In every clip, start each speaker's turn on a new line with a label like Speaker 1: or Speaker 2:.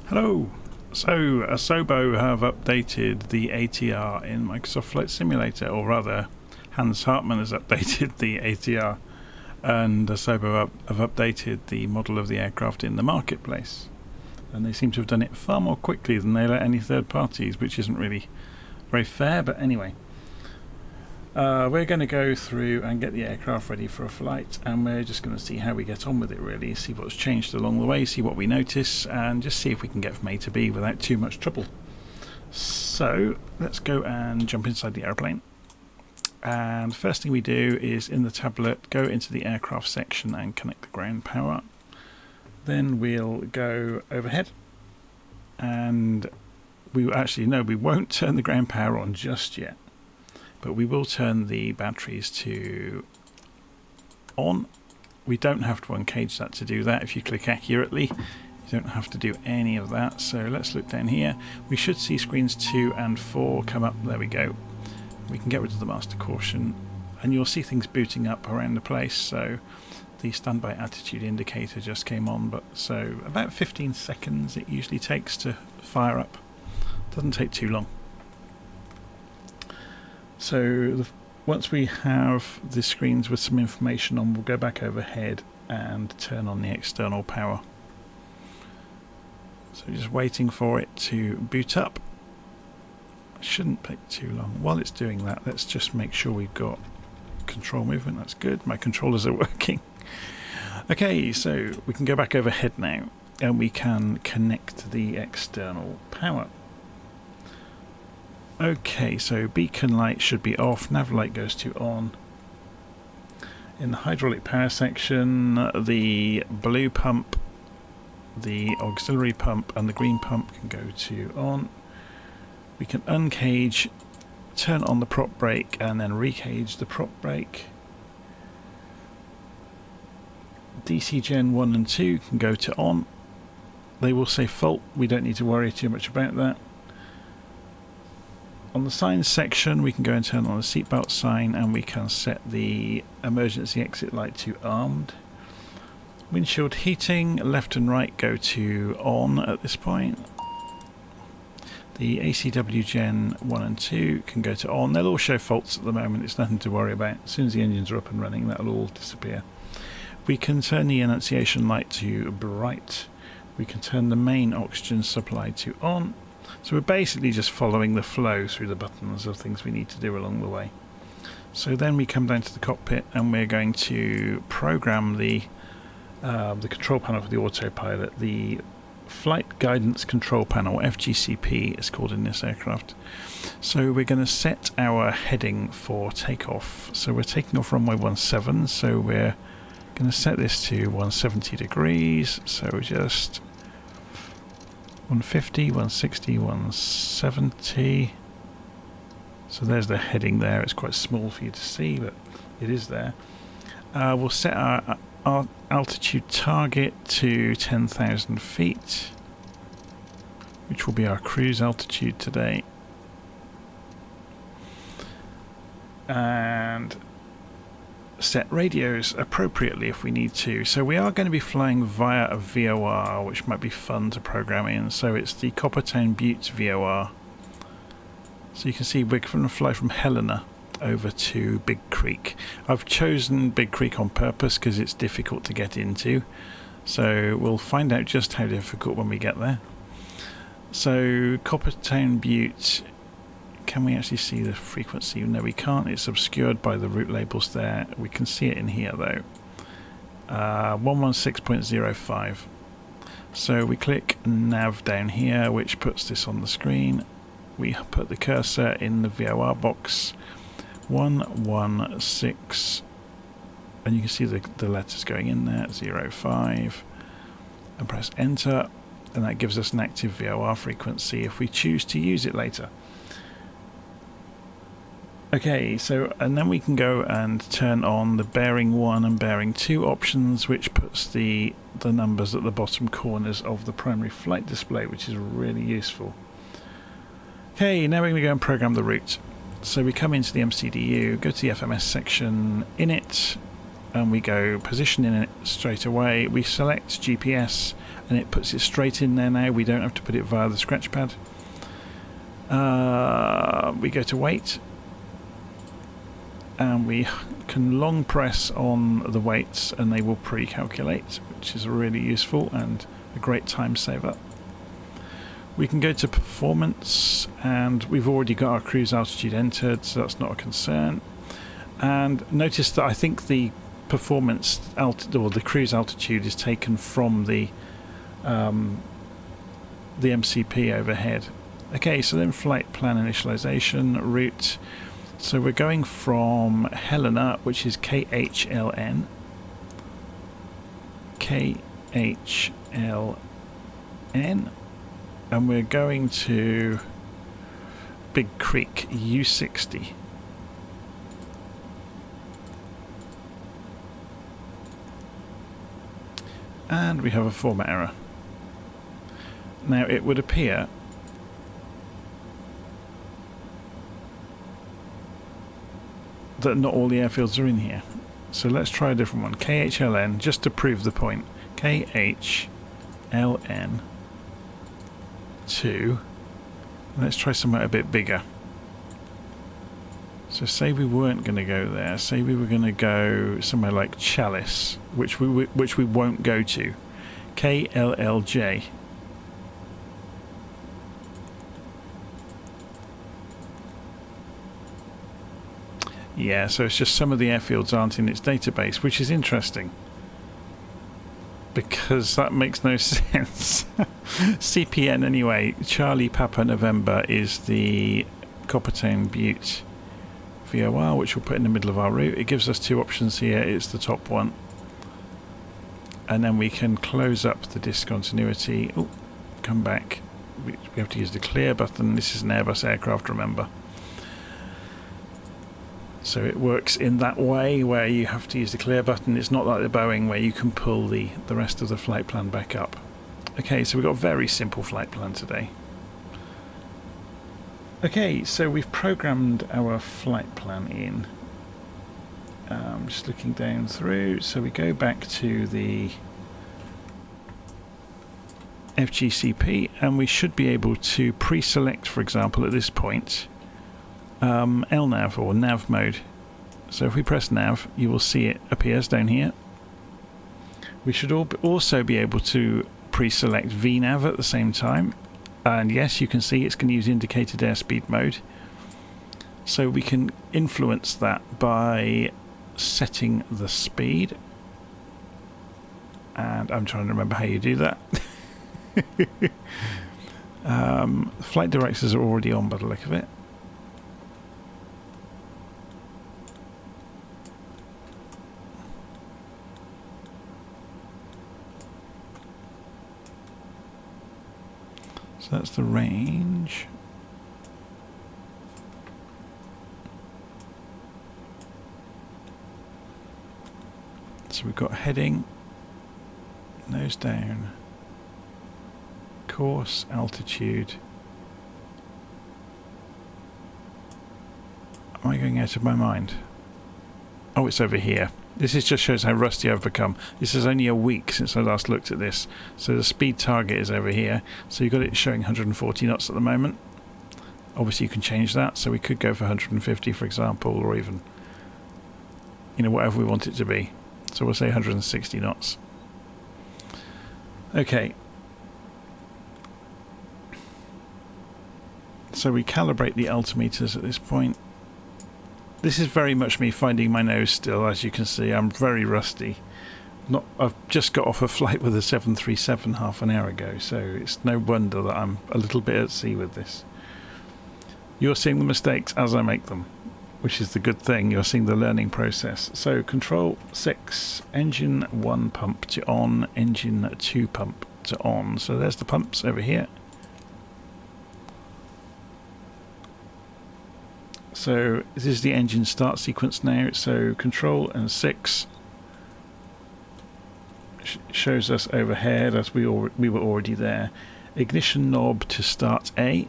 Speaker 1: Hello! So, Asobo have updated the ATR in Microsoft Flight Simulator, or rather, Hans Hartmann has updated the ATR, and Asobo have updated the model of the aircraft in the marketplace. And they seem to have done it far more quickly than they let any third parties, which isn't really very fair, but anyway. We're going to go through and get the aircraft ready for a flight, and we're just going to see how we get on with it, really, see what's changed along the way, see what we notice, and just see if we can get from A to B without too much trouble. So let's go and jump inside the airplane, and first thing we do is in the tablet go into the aircraft section and connect the ground power. Then we'll go overhead, and we won't turn the ground power on just yet. But we will turn the batteries to on. We don't have to uncage that to do that. If you click accurately, you don't have to do any of that. So let's look down here. We should see screens 2 and 4 come up. There we go. We can get rid of the master caution, and you'll see things booting up around the place. So the standby attitude indicator just came on, but so about 15 seconds it usually takes to fire up. Doesn't take too long. So once we have the screens with some information on, we'll go back overhead and turn on the external power. So just waiting for it to boot up. Shouldn't take too long. While it's doing that, let's just make sure we've got control movement. That's good. My controllers are working. Okay, so we can go back overhead now, and we can connect the external power. Okay, so beacon light should be off, nav light goes to on. In the hydraulic power section, the blue pump, the auxiliary pump and the green pump can go to on. We can uncage, turn on the prop brake and then recage the prop brake. DC Gen 1 and 2 can go to on. They will say fault, we don't need to worry too much about that. On the signs section, we can go and turn on the seatbelt sign, and we can set the emergency exit light to armed. Windshield heating, left and right go to on at this point. The ACW Gen 1 and 2 can go to on. They'll all show faults at the moment, it's nothing to worry about. As soon as the engines are up and running, that'll all disappear. We can turn the annunciation light to bright. We can turn the main oxygen supply to on. So we're basically just following the flow through the buttons of things we need to do along the way. So then we come down to the cockpit, and we're going to program the control panel for the autopilot. The Flight Guidance Control Panel, FGCP is called in this aircraft. So we're going to set our heading for takeoff. So we're taking off runway 17, so we're going to set this to 170 degrees. So just 150, 160, 170. So there's the heading there. It's quite small for you to see, but it is there. We'll set our altitude target to 10,000 feet, which will be our cruise altitude today. And set radios appropriately if we need to. So we are going to be flying via a VOR, which might be fun to program in. So it's the Coppertown Butte VOR. So you can see we're going to fly from Helena over to Big Creek. I've chosen Big Creek on purpose because it's difficult to get into. So we'll find out just how difficult when we get there. So Coppertown Butte, can we actually see the frequency? No, we can't. It's obscured by the route labels there. We can see it in here though. 116.05. So we click nav down here, which puts this on the screen. We put the cursor in the VOR box. 116, and you can see the letters going in there. 05, and press enter, and that gives us an active VOR frequency if we choose to use it later. Okay, so and then we can go and turn on the bearing 1 and bearing 2 options, which puts the numbers at the bottom corners of the primary flight display, which is really useful. Okay, now we're going to go and program the route. So we come into the MCDU, go to the FMS section, in it, and we go positioning it straight away. We select GPS and it puts it straight in there now. We don't have to put it via the scratch pad. We go to weight, and we can long press on the weights and they will pre-calculate, which is really useful and a great time saver. We can go to performance, and we've already got our cruise altitude entered, so that's not a concern. And notice that I think the performance or the cruise altitude is taken from the MCP overhead. Okay, so then flight plan initialization route. So we're going from Helena, which is KHLN, and we're going to Big Creek U60. And we have a format error. Now it would appear that not all the airfields are in here. So let's try a different one. KHLN, just to prove the point. KHLN 2. Let's try somewhere a bit bigger. So say we weren't going to go there. Say we were going to go somewhere like Chalice, which we won't go to. KLLJ. Yeah, so it's just some of the airfields aren't in its database, which is interesting, because that makes no sense. CPN anyway, Charlie Papa November is the Coppertone Butte VOR, which we'll put in the middle of our route. It gives us two options here. It's the top one, and then we can close up the discontinuity. Oh, come back. We have to use the clear button. This is an Airbus aircraft, remember. So it works in that way where you have to use the clear button. It's not like the Boeing where you can pull the rest of the flight plan back up. Okay, so we've got a very simple flight plan today. Okay, so we've programmed our flight plan in. Just looking down through. So we go back to the FGCP, and we should be able to pre-select, for example, at this point, LNAV or nav mode. So if we press nav, you will see it appears down here. We should also be able to pre-select VNAV at the same time, and yes, you can see it's going to use indicated airspeed mode. So we can influence that by setting the speed, and I'm trying to remember how you do that. Flight directors are already on by the look of it. So that's the range. So we've got heading, nose down, course, altitude. Am I going out of my mind? Oh, it's over here. This just shows how rusty I've become. This is only a week since I last looked at this. So the speed target is over here. So you've got it showing 140 knots at the moment. Obviously you can change that. So we could go for 150, for example, or even, whatever we want it to be. So we'll say 160 knots. Okay. So we calibrate the altimeters at this point. This is very much me finding my nose still, as you can see. I'm very rusty. I've just got off a flight with a 737 half an hour ago, so it's no wonder that I'm a little bit at sea with this. You're seeing the mistakes as I make them, which is the good thing. You're seeing the learning process. So control 6, engine 1 pump to on, engine 2 pump to on. So there's the pumps over here. So this is the engine start sequence now. So control and 6 shows us overhead as we were already there. Ignition knob to start A.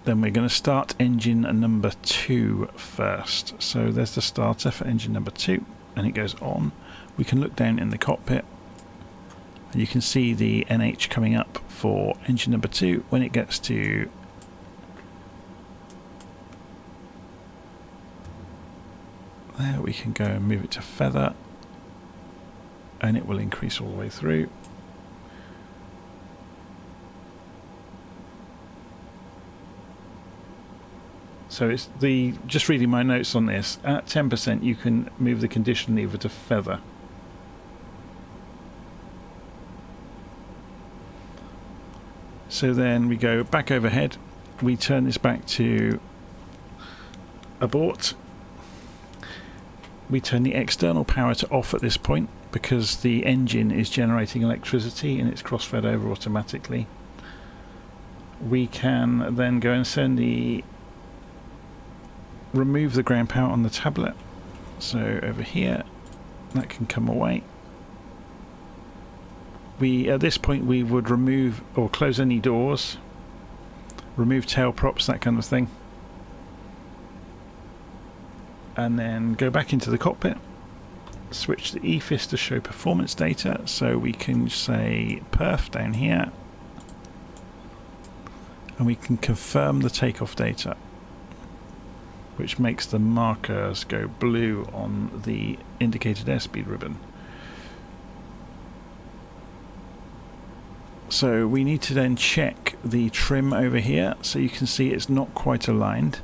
Speaker 1: then we're going to start engine number 2 first. So there's the starter for engine number 2, and it goes on. We can look down in the cockpit, and you can see the NH coming up for engine number 2. When it gets to there, we can go and move it to feather, and it will increase all the way through. So it's just reading my notes on this, at 10% you can move the condition lever to feather. So then we go back overhead, we turn this back to abort. We turn the external power to off at this point because the engine is generating electricity and it's cross-fed over automatically. We can then go and remove the ground power on the tablet. So over here, that can come away. At this point we would remove or close any doors, remove tail props, that kind of thing. And then go back into the cockpit, switch the EFIS to show performance data, so we can say perf down here, and we can confirm the takeoff data, which makes the markers go blue on the indicated airspeed ribbon. So we need to then check the trim over here, so you can see it's not quite aligned.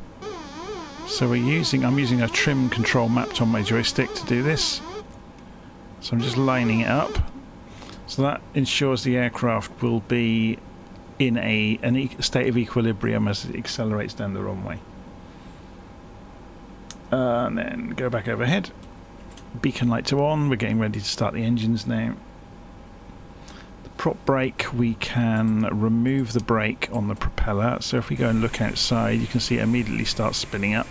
Speaker 1: So I'm using a trim control mapped on my joystick to do this. So I'm just lining it up. So that ensures the aircraft will be in a state of equilibrium as it accelerates down the runway. And then go back overhead. Beacon light to on. We're getting ready to start the engines now. The prop brake, we can remove the brake on the propeller. So if we go and look outside, you can see it immediately starts spinning up.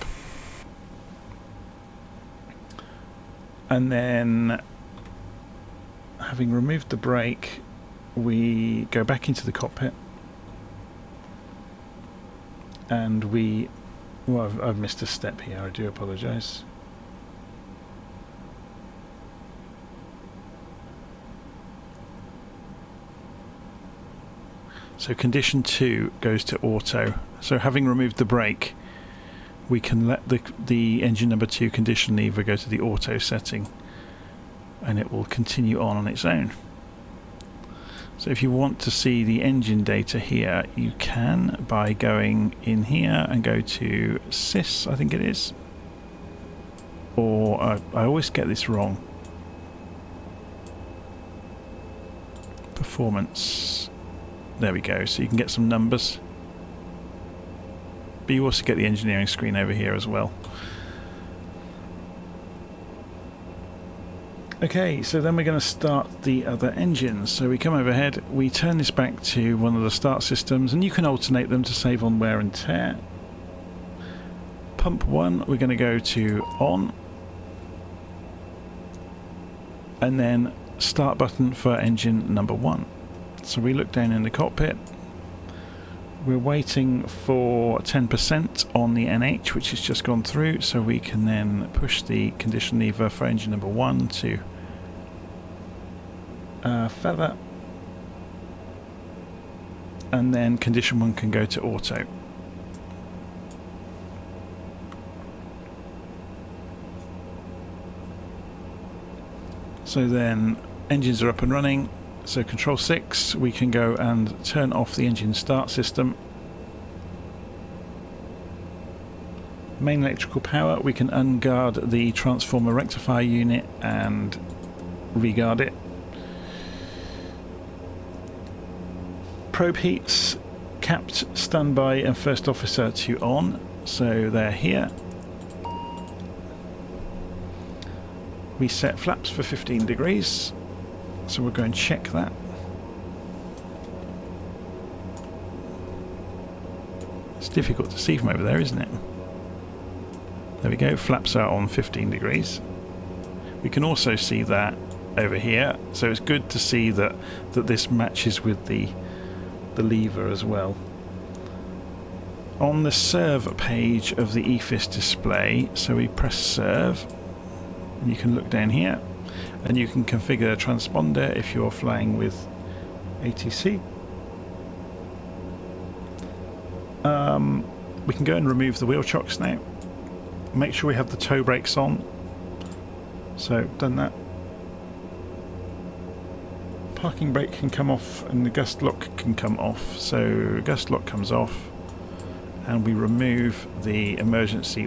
Speaker 1: And then, having removed the brake, we go back into the cockpit. And well, I've missed a step here, I do apologise. So condition 2 goes to auto. So having removed the brake, we can let the engine number 2 condition lever go to the auto setting, and it will continue on its own. So if you want to see the engine data here, you can by going in here and go to sys, I think it is. Or I always get this wrong. Performance. There we go, so you can get some numbers. But you also get the engineering screen over here as well. Okay, so then we're going to start the other engines. So we come overhead, we turn this back to one of the start systems, and you can alternate them to save on wear and tear. Pump 1, we're going to go to on. And then start button for engine number 1. So we look down in the cockpit. We're waiting for 10% on the NH, which has just gone through, so we can then push the condition lever for engine number 1 to feather, and then condition 1 can go to auto. So then engines are up and running. So control 6, we can go and turn off the engine start system. Main electrical power, we can unguard the transformer rectifier unit and reguard it. Probe heats, capped, standby and first officer to on, so they're here. We set flaps for 15 degrees. So we'll go and check that. It's difficult to see from over there, isn't it? There we go, flaps are on 15 degrees. We can also see that over here, so it's good to see that this matches with the lever as well. on the serve page of the EFIS display. So we press serve, and you can look down here, and you can configure a transponder if you're flying with ATC. We can go and remove the wheel chocks now. Make sure we have the toe brakes on. So, done that. Parking brake can come off and the gust lock can come off. So, gust lock comes off, and we remove the emergency,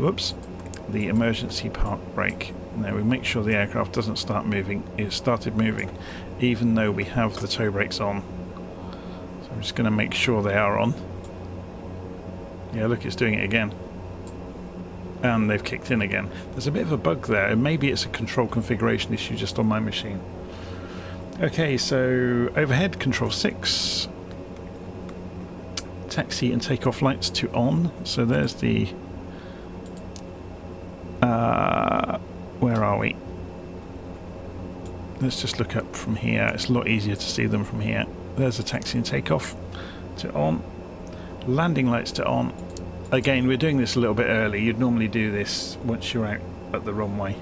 Speaker 1: the emergency park brake. Now we make sure the aircraft doesn't start moving. It started moving even though we have the toe brakes on. So I'm just going to make sure they are on. Yeah, look, it's doing it again. And they've kicked in again. There's a bit of a bug there. Maybe it's a control configuration issue just on my machine. Okay, so overhead, control 6. Taxi and takeoff lights to on. So there's the... where are we? Let's just look up from here. It's a lot easier to see them from here. There's the taxi and takeoff to on. Landing lights to on. Again, we're doing this a little bit early. You'd normally do this once you're out at the runway.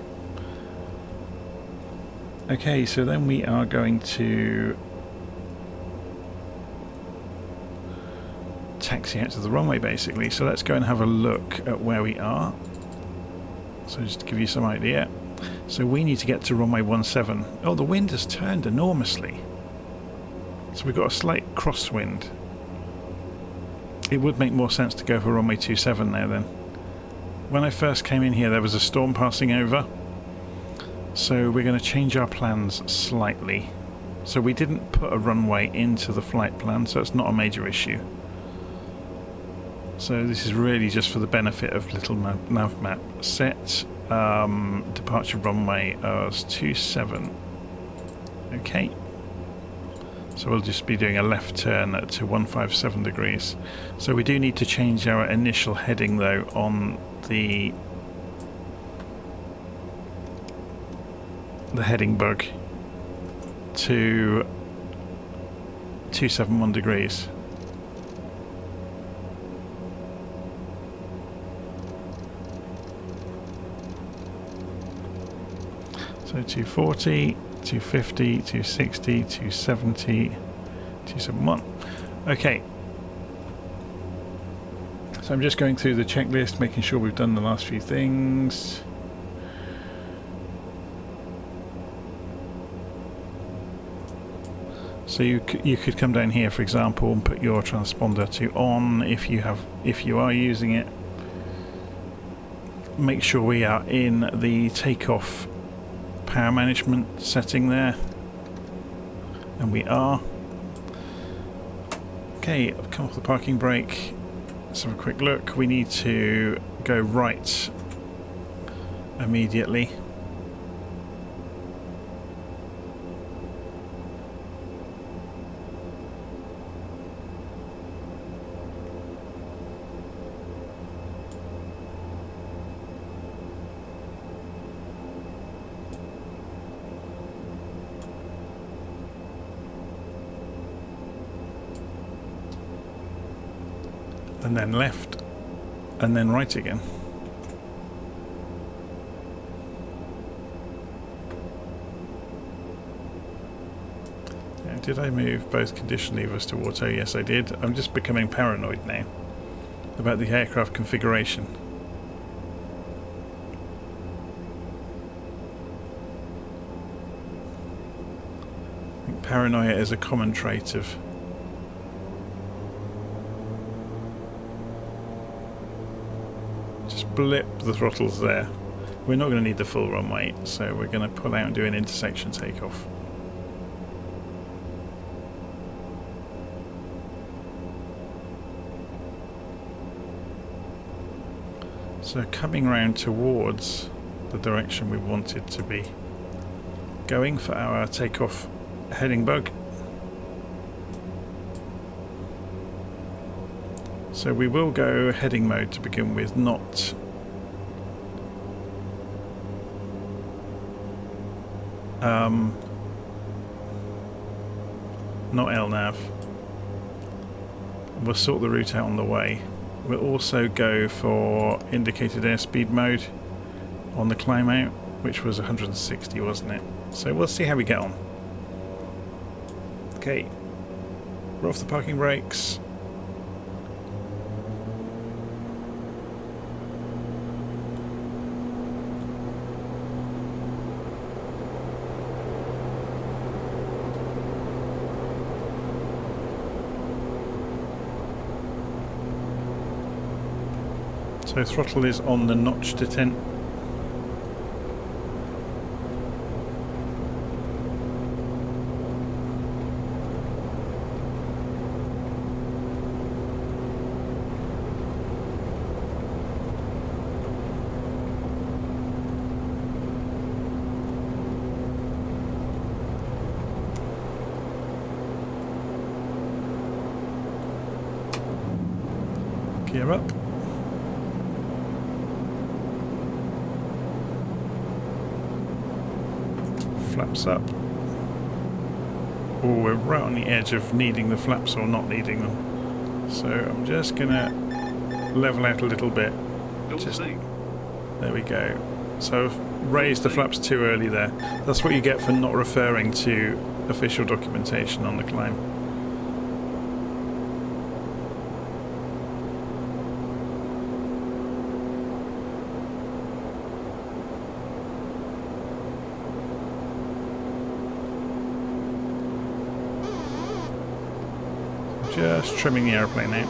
Speaker 1: Okay, so then we are going to taxi out to the runway basically. So let's go and have a look at where we are. So just to give you some idea. So we need to get to runway 17. Oh, the wind has turned enormously. So we've got a slight crosswind. It would make more sense to go for runway 27 now then. When I first came in here there was a storm passing over. So we're going to change our plans slightly. So we didn't put a runway into the flight plan, so it's not a major issue. So this is really just for the benefit of little nav map. Set departure runway as 27. Okay. So we'll just be doing a left turn to 157 degrees. So we do need to change our initial heading though on the heading bug to 271 degrees. So 240, 250, 260, 270, 271. Okay. So I'm just going through the checklist, making sure we've done the last few things. So you could come down here, for example, and put your transponder to on if you are using it. Make sure we are in the takeoff power management setting there, and we are. Okay, I've come off the parking brake. Let's have a quick look. We need to go right immediately. And then left, and then right again. Now, did I move both condition levers to auto? Yes, I did. I'm just becoming paranoid now about the aircraft configuration. I think paranoia is a common trait of blip the throttles there. We're not going to need the full runway, so we're going to pull out and do an intersection takeoff. So coming round towards the direction we wanted to be going for our takeoff heading bug. So we will go heading mode to begin with, not LNAV. We'll sort the route out on the way. We'll also go for indicated airspeed mode on the climb out, which was 160, wasn't it? So we'll see how we get on. Okay, we're off the parking brakes. So throttle is on the notch to 10. Gear up. Flaps up. Oh, we're right on the edge of needing the flaps or not needing them. So I'm just gonna level out a little bit. Just, there we go. So I've raised the flaps too early there. That's what you get for not referring to official documentation on the climb. Just trimming the airplane out.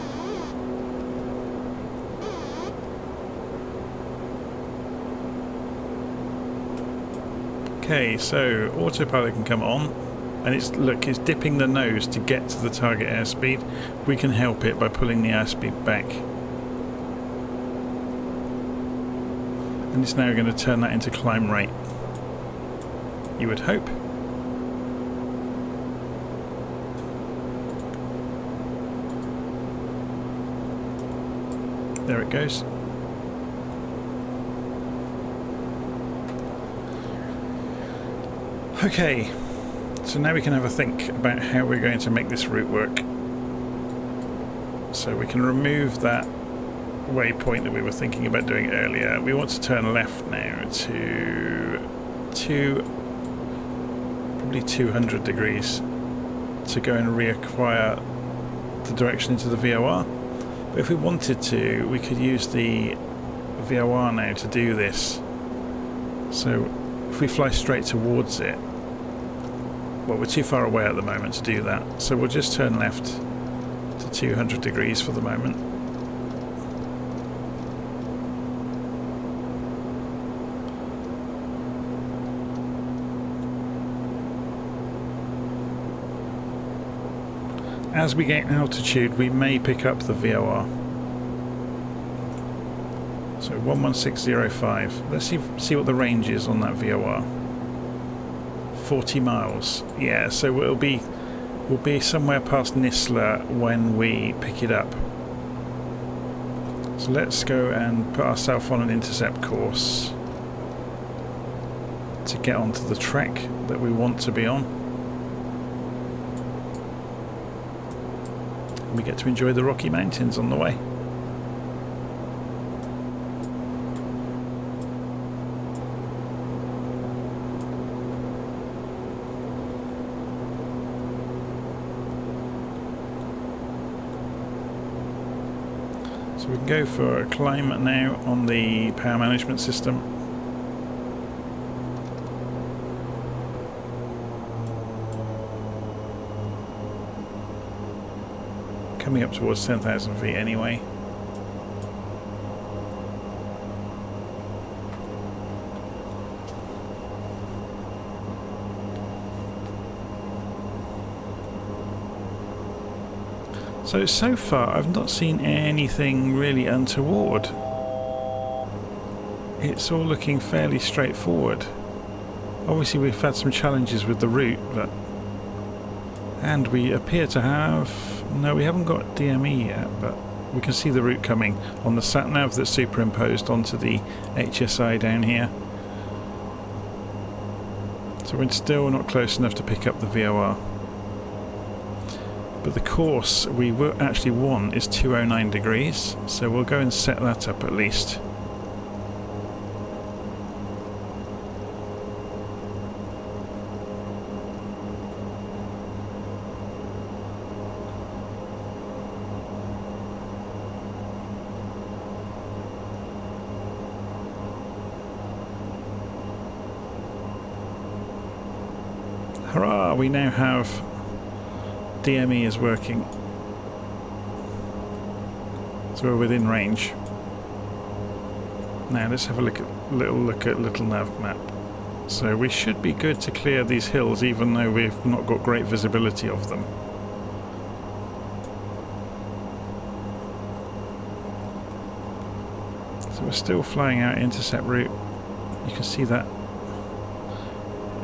Speaker 1: Okay, so autopilot can come on, and it's dipping the nose to get to the target airspeed. We can help it by pulling the airspeed back. And it's now going to turn that into climb rate. You would hope. There it goes. Okay, so now we can have a think about how we're going to make this route work. So we can remove that waypoint that we were thinking about doing earlier. We want to turn left now to probably 200 degrees to go and reacquire the direction into the VOR. But if we wanted to, we could use the VOR now to do this. So if we fly straight towards it, well, we're too far away at the moment to do that. So we'll just turn left to 200 degrees for the moment. As we gain altitude, we may pick up the VOR. So 11605. Let's see what the range is on that VOR. 40 miles. Yeah, so we'll be somewhere past Nisla when we pick it up. So let's go and put ourselves on an intercept course to get onto the track that we want to be on. We get to enjoy the Rocky Mountains on the way. So we can go for a climb now on the power management system. Coming up towards 10,000 feet anyway. So far I've not seen anything really untoward. It's all looking fairly straightforward. Obviously we've had some challenges with the route, and we appear to have... No, we haven't got DME yet, but we can see the route coming on the sat-nav that's superimposed onto the HSI down here. So we're still not close enough to pick up the VOR. But the course we actually want is 209 degrees, so we'll go and set that up at least. Hurrah! We now have DME is working, so we're within range. Now let's have a little look at little nav map. So we should be good to clear these hills, even though we've not got great visibility of them. So we're still flying our intercept route. You can see that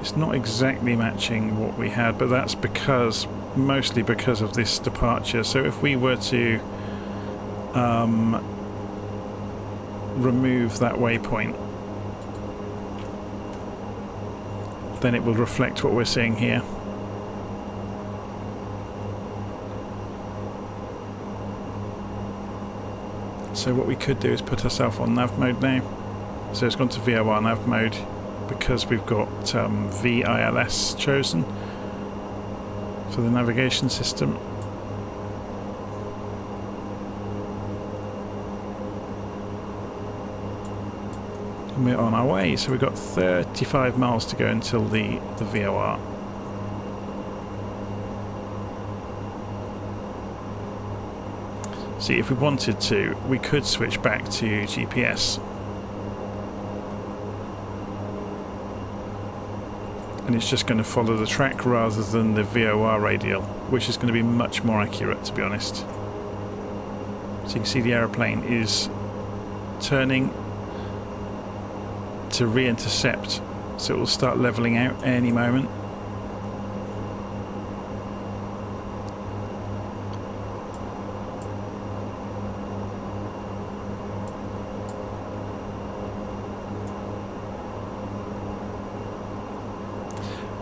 Speaker 1: it's not exactly matching what we had, but that's mostly because of this departure. So if we were to remove that waypoint, then it will reflect what we're seeing here. So what we could do is put ourselves on nav mode now. So it's gone to VOR nav mode because we've got VILS chosen for the navigation system. And we're on our way, so we've got 35 miles to go until the VOR. See, if we wanted to, we could switch back to GPS. And it's just going to follow the track rather than the VOR radial, which is going to be much more accurate, to be honest. So you can see the aeroplane is turning to re-intercept, so it will start levelling out any moment.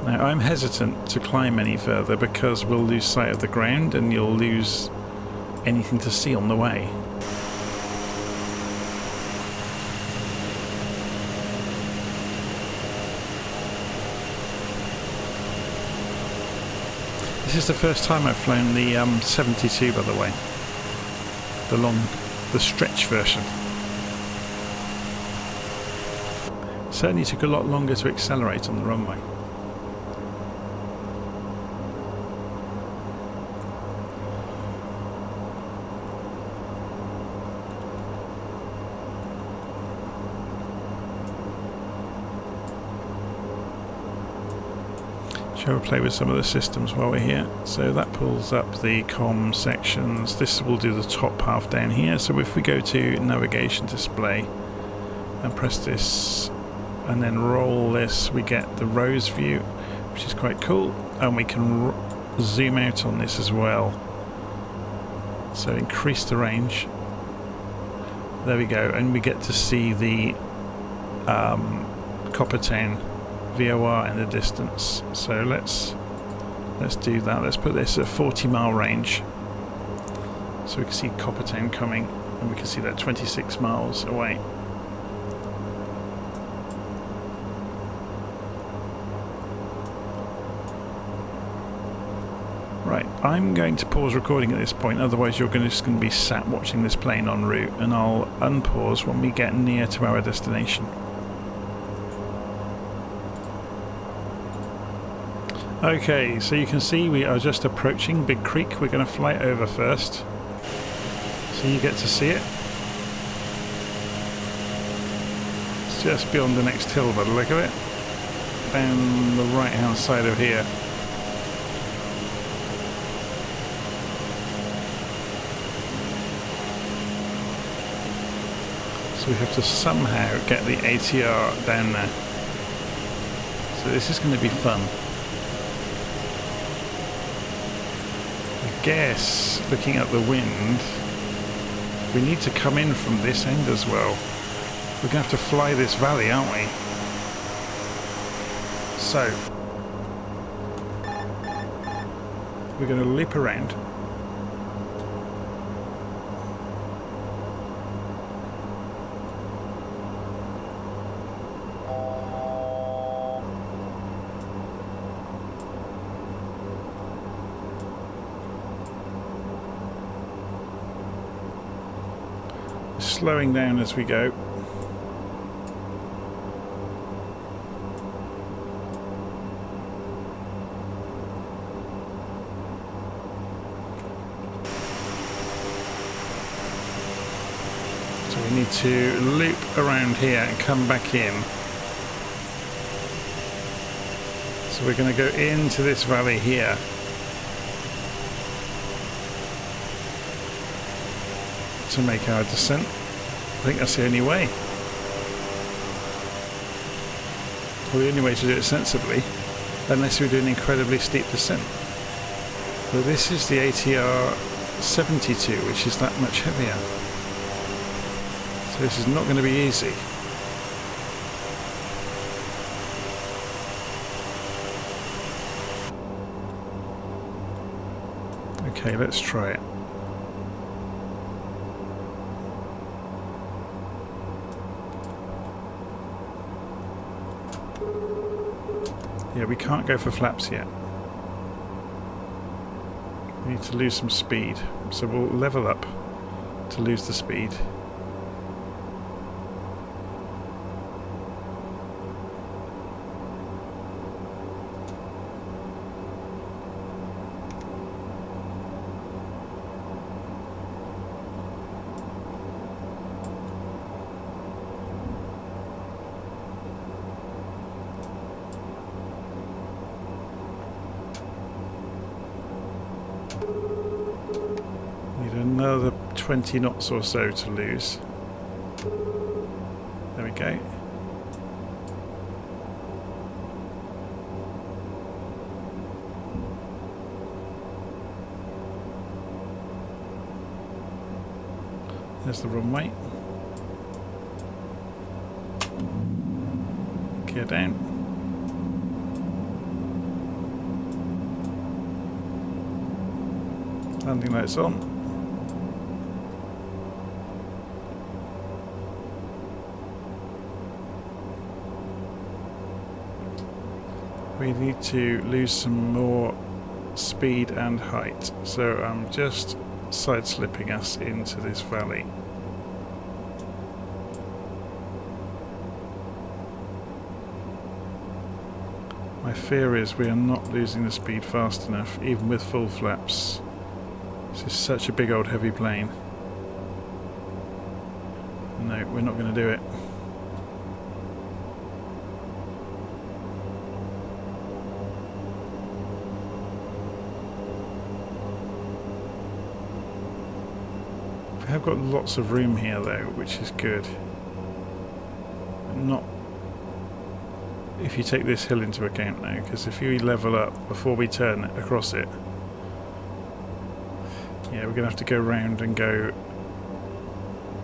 Speaker 1: Now I'm hesitant to climb any further because we'll lose sight of the ground and you'll lose anything to see on the way. This is the first time I've flown the 72, by the way, the stretch version. Certainly took a lot longer to accelerate on the runway. Shall we play with some of the systems while we're here? So that pulls up the comm sections. This will do the top half down here. So if we go to navigation display and press this and then roll this, we get the rows view, which is quite cool, and we can zoom out on this as well. So increase the range. There we go, and we get to see the Coppertown VOR in the distance. So let's do that. Let's put this at 40-mile range, so we can see Coppertown coming, and we can see that 26 miles away. Right, I'm going to pause recording at this point, otherwise you're just going to be sat watching this plane en route, and I'll unpause when we get near to our destination. Okay, so you can see we are just approaching Big Creek. We're going to fly over first, so you get to see it. It's just beyond the next hill by the look of it, down the right hand side of here. So we have to somehow get the ATR down there. So this is going to be fun. I guess, looking at the wind, we need to come in from this end as well. We're going to have to fly this valley, aren't we? So we're going to loop around slowing down as we go. So we need to loop around here and come back in. So we're going to go into this valley here. To make our descent. I think that's the only way. Well, the only way to do it sensibly, unless we do an incredibly steep descent. But this is the ATR 72, which is that much heavier. So this is not going to be easy. Okay, let's try it. Yeah, we can't go for flaps yet. We need to lose some speed. So we'll level up to lose the speed. Another 20 knots or so to lose. There we go. There's the runway. Gear down. Landing lights on. We need to lose some more speed and height, so I'm just side slipping us into this valley. My fear is we are not losing the speed fast enough, even with full flaps. This is such a big old heavy plane. No, we're not going to do it. We have got lots of room here though, which is good. Not if you take this hill into account now, because if you level up before we turn across it, yeah, we're going to have to go round and go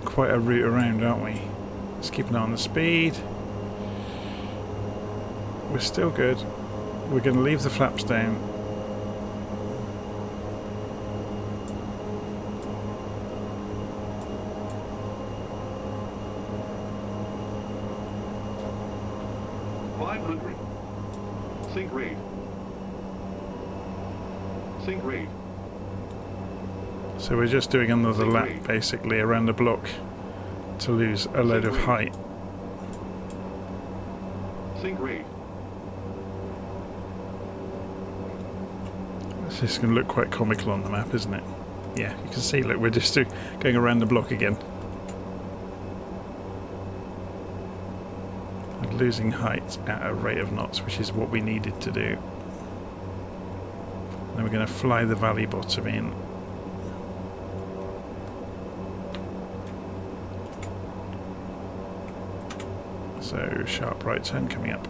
Speaker 1: quite a route around, aren't we? Let's keep an eye on the speed. We're still good. We're going to leave the flaps down.
Speaker 2: Sync rate. Sync rate.
Speaker 1: So we're just doing another lap basically around the block to lose a load of height.
Speaker 2: Sync rate.
Speaker 1: This is going to look quite comical on the map, isn't it? Yeah, you can see, look, we're just going around the block again. Losing height at a rate of knots, which is what we needed to do. Then we're going to fly the valley bottom in. So sharp right turn coming up.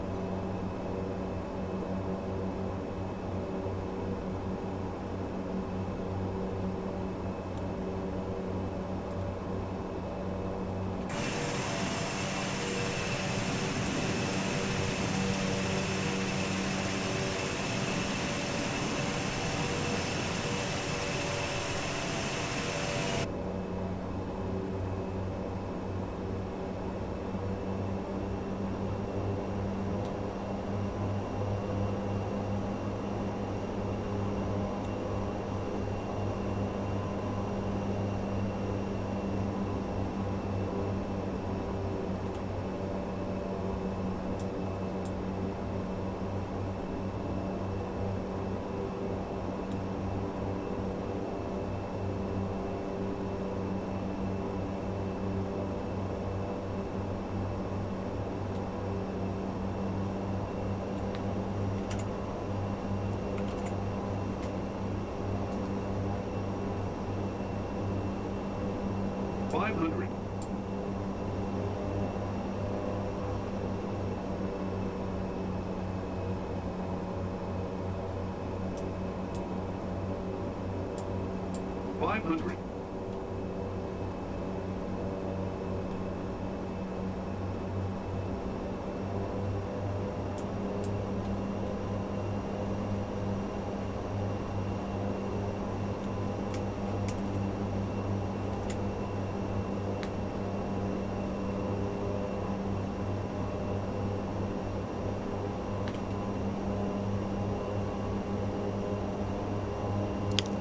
Speaker 2: 500. $500.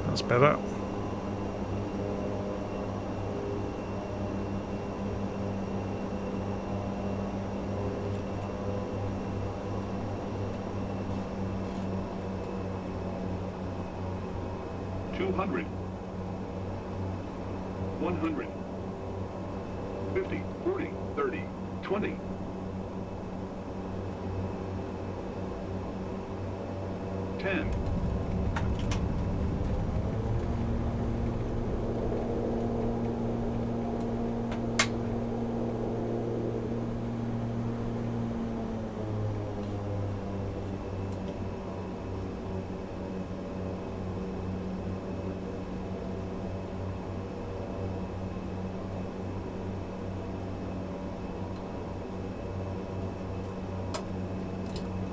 Speaker 1: That's better.
Speaker 2: $200. 100. 50, 40, 30, 20. 10.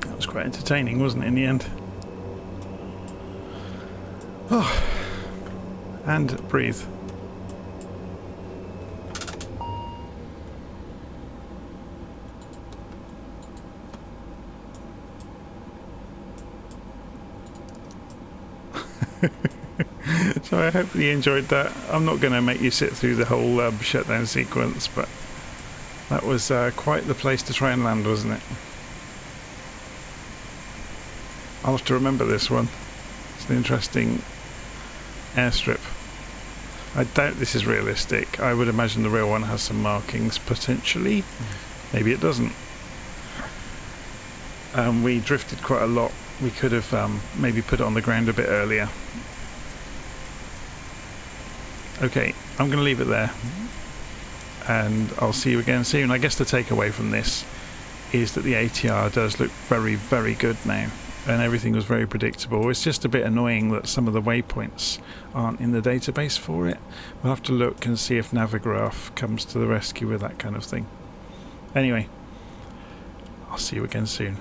Speaker 1: That was quite entertaining, wasn't it, in the end? Oh, and breathe. So I hope you enjoyed that. I'm not going to make you sit through the whole shutdown sequence, but that was quite the place to try and land, wasn't it? I'll have to remember this one. It's an interesting airstrip. I doubt this is realistic. I would imagine the real one has some markings, potentially. Maybe it doesn't. We drifted quite a lot. We could have maybe put it on the ground a bit earlier. Okay, I'm going to leave it there. And I'll see you again soon. I guess the takeaway from this is that the ATR does look very, very good now. And everything was very predictable. It's just a bit annoying that some of the waypoints aren't in the database for it. We'll have to look and see if Navigraph comes to the rescue with that kind of thing. Anyway, I'll see you again soon.